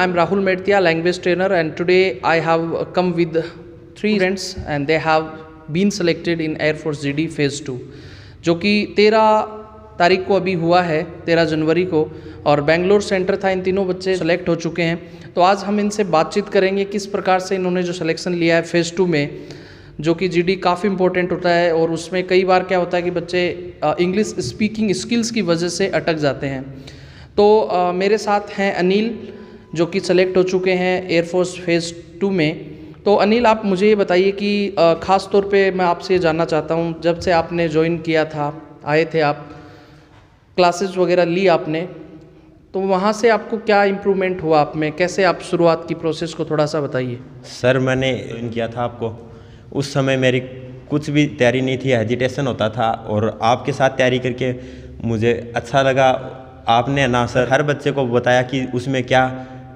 I'm Rahul Medtia, language trainer, and today I have come with 3 students and they have been selected in Air Force GD Phase 2, जो कि 13 तारीख को अभी हुआ है, 13 जनवरी को, और बेंगलोर सेंटर था। इन तीनों बच्चे सेलेक्ट हो चुके हैं। तो आज हम इनसे बातचीत करेंगे किस प्रकार से इन्होंने जो सिलेक्शन लिया है Phase 2 में, जो कि GD काफ़ी इंपॉर्टेंट होता है और उसमें कई बार क्या होता है कि बच्चे इंग्लिश स्पीकिंग स्किल्स की वजह से अटक जाते हैं। तो मेरे साथ हैं अनिल, जो कि सेलेक्ट हो चुके हैं एयरफोर्स Phase 2 में। तो अनिल, आप मुझे ये बताइए कि ख़ास तौर पे मैं आपसे जानना चाहता हूँ, जब से आपने ज्वाइन किया था, आए थे आप, क्लासेस वगैरह ली आपने, तो वहाँ से आपको क्या इम्प्रूवमेंट हुआ आप में, कैसे आप शुरुआत की प्रोसेस को थोड़ा सा बताइए। सर, मैंने ज्वाइन किया था आपको, उस समय मेरी कुछ भी तैयारी नहीं थी, हेजिटेशन होता था, और आपके साथ तैयारी करके मुझे अच्छा लगा। आपने ना सर हर बच्चे को बताया कि उसमें क्या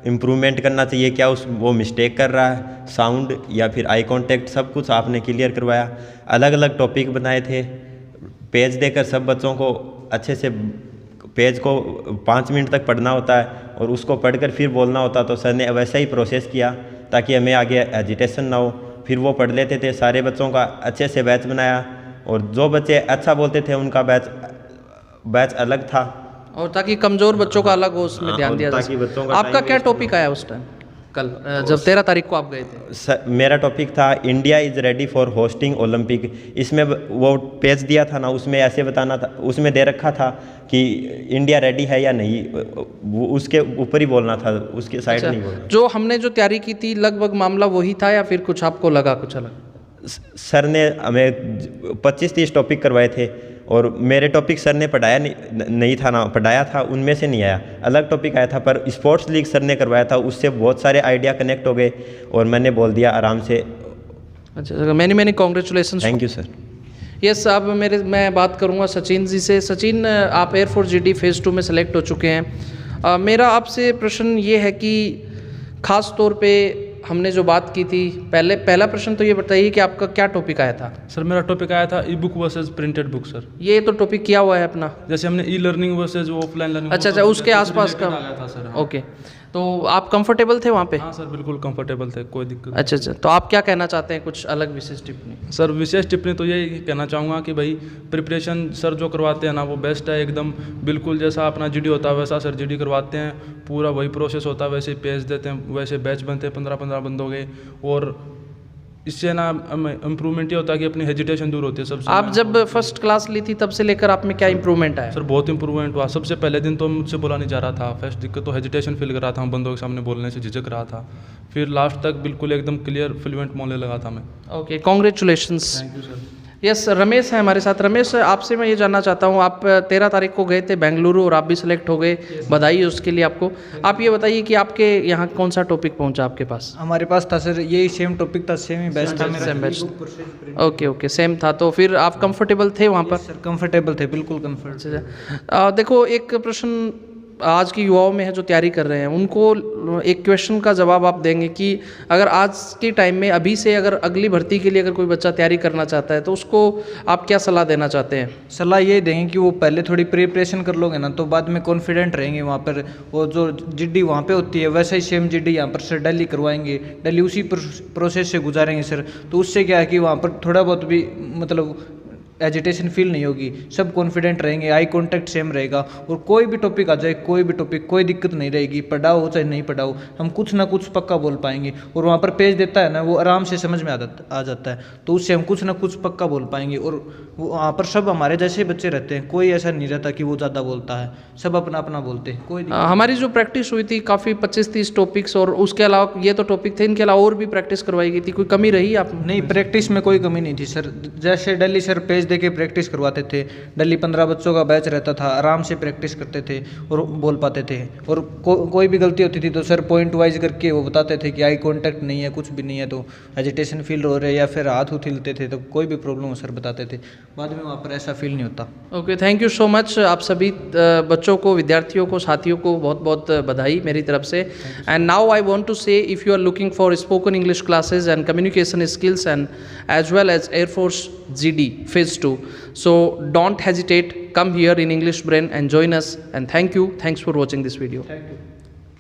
इम्प्रूवमेंट करना चाहिए, क्या वो मिस्टेक कर रहा है, साउंड या फिर आई कांटेक्ट, सब कुछ आपने क्लियर करवाया। अलग अलग टॉपिक बनाए थे, पेज देकर सब बच्चों को अच्छे से पेज को 5 मिनट तक पढ़ना होता है और उसको पढ़कर फिर बोलना होता, तो सर ने वैसा ही प्रोसेस किया ताकि हमें आगे एजिटेशन ना हो। फिर वो पढ़ लेते थे, सारे बच्चों का अच्छे से बैच बनाया, और जो बच्चे अच्छा बोलते थे उनका बैच अलग था, और ताकि कमज़ोर बच्चों का अलग हो, उसमें ध्यान दिया जाए। आपका क्या टॉपिक आया उस टाइम, कल जब 13 तारीख को आप गए थे? मेरा टॉपिक था India is ready for hosting Olympic. इसमें वो पेज दिया था ना, उसमें ऐसे बताना था, उसमें दे रखा था कि इंडिया रेडी है या नहीं, वो उसके ऊपर ही बोलना था, उसके साइड नहीं बोलना। जो हमने जो तैयारी की थी लगभग मामला वही था या फिर कुछ आपको लगा कुछ अलग? सर ने हमें 25-30 टॉपिक करवाए थे, और मेरे टॉपिक सर ने पढ़ाया नहीं था ना, पढ़ाया था उनमें से नहीं आया, अलग टॉपिक आया था। पर स्पोर्ट्स लीग सर ने करवाया था, उससे बहुत सारे आइडिया कनेक्ट हो गए और मैंने बोल दिया आराम से। अच्छा, many congratulation. Thank you sir. Yes, अब मैं बात करूंगा सचिन जी से। सचिन, आप एयरफोर्स GD Phase 2 में सेलेक्ट हो चुके हैं। मेरा आपसे प्रश्न ये है कि ख़ास तौर पे हमने जो बात की थी, पहला प्रश्न तो ये बताइए कि आपका क्या टॉपिक आया था? सर, मेरा टॉपिक आया था ई book versus printed book. Sir, ये तो टॉपिक किया हुआ है अपना, जैसे हमने e learning versus offline learning. अच्छा, उसके आसपास का आया था सर। ओके, तो आप कंफर्टेबल थे वहाँ पे? हाँ सर, बिल्कुल कंफर्टेबल थे, कोई दिक्कत। अच्छा, तो आप क्या कहना चाहते हैं, कुछ अलग विशेष टिप्पणी? सर, विशेष टिप्पणी तो यही कहना चाहूँगा कि भाई प्रिपरेशन सर जो करवाते हैं ना, वो बेस्ट है एकदम, बिल्कुल जैसा अपना GD होता है वैसा सर GD करवाते हैं, पूरा वही प्रोसेस होता है, वैसे पेज देते हैं, वैसे बैच बनते हैं 15-15 बंदों के, और इससे ना इम्प्रूवमेंट ये होता है कि अपनी हेजिटेशन दूर होती है सबसे। आप जब फर्स्ट क्लास ली थी तब से लेकर आप में क्या इम्प्रूवमेंट आया? सर, बहुत इंप्रूवमेंट हुआ। सबसे पहले दिन तो मुझसे बोला नहीं जा रहा था, फर्स्ट दिक्कत तो हेजिटेशन फील कर रहा था, हम बंदों के सामने बोलने से झिझक रहा था, फिर लास्ट तक बिल्कुल एकदम क्लियर फ्लुएंट बोलने लगा था मैं। Okay, congratulations. Thank you sir. Yes, Ramesh है हमारे साथ। रमेश, आपसे मैं ये जानना चाहता हूँ, आप 13 तारीख को गए थे बेंगलुरु और आप भी सिलेक्ट हो गए, बधाई है उसके लिए आपको। आप ये बताइए कि आपके यहाँ कौन सा टॉपिक पहुँचा आपके पास? हमारे पास था सर, यही सेम टॉपिक था, सेम ही बेस्ट था मेरा। Same best. ओके, सेम था। तो फिर आप कंफर्टेबल थे वहाँ पर? सर, कंफर्टेबल थे, बिल्कुल कंफर्टेबल। अच्छा, देखो, एक प्रश्न आज की युवाओं में है जो तैयारी कर रहे हैं, उनको एक क्वेश्चन का जवाब आप देंगे कि अगर आज के टाइम में अभी से अगर अगली भर्ती के लिए अगर कोई बच्चा तैयारी करना चाहता है तो उसको आप क्या सलाह देना चाहते हैं? सलाह ये देंगे कि वो पहले थोड़ी प्रिपरेशन कर लोगे ना, तो बाद में कॉन्फिडेंट रहेंगे वहाँ पर। वो जो GD वहाँ पे होती है वैसा ही सेम GD यहाँ पर सर दिल्ली करवाएंगे, दिल्ली उसी प्रोसेस से गुजारेंगे सर। तो उससे क्या है कि वहाँ पर थोड़ा बहुत भी मतलब एजिटेशन फील नहीं होगी, सब कॉन्फिडेंट रहेंगे, आई कांटेक्ट सेम रहेगा, और कोई भी टॉपिक आ जाए, कोई भी टॉपिक, कोई दिक्कत नहीं रहेगी, पढ़ाओ हो चाहे नहीं पढ़ाओ, हम कुछ ना कुछ पक्का बोल पाएंगे। और वहाँ पर पेज देता है ना, वो आराम से समझ में आ जाता है, तो उससे हम कुछ ना कुछ पक्का बोल पाएंगे। और वहाँ पर सब हमारे जैसे बच्चे रहते हैं, कोई ऐसा नहीं रहता कि वो ज़्यादा बोलता है, सब अपना अपना बोलते हैं। कोई हमारी जो प्रैक्टिस हुई थी काफ़ी 25-30 टॉपिक्स, और उसके अलावा ये तो टॉपिक थे, इनके अलावा और भी प्रैक्टिस करवाई गई थी, कोई कमी रही आप? नहीं, प्रैक्टिस में कोई कमी नहीं थी सर। जैसे दिल्ली सर पेज दे के प्रैक्टिस करवाते थे, दिल्ली 15 बच्चों का बैच रहता था, आराम से प्रैक्टिस करते थे और बोल पाते थे। और कोई भी गलती होती थी तो सर पॉइंट वाइज करके वो बताते थे कि आई कांटेक्ट नहीं है, कुछ भी नहीं है, तो एजिटेशन फील हो रहे या फिर हाथ हिलते थे, तो कोई भी प्रॉब्लम हो सर बताते थे, बाद में वहाँ पर ऐसा फील नहीं होता। Okay, thank you so much. आप सभी बच्चों को, विद्यार्थियों को, साथियों को बहुत बहुत बधाई मेरी तरफ से। And now I want to say, if you are looking for spoken English classes and communication skills and as well as air force GD Phase 2, so don't hesitate, come here in English Brain and join us, and thanks for watching this video. Thank you.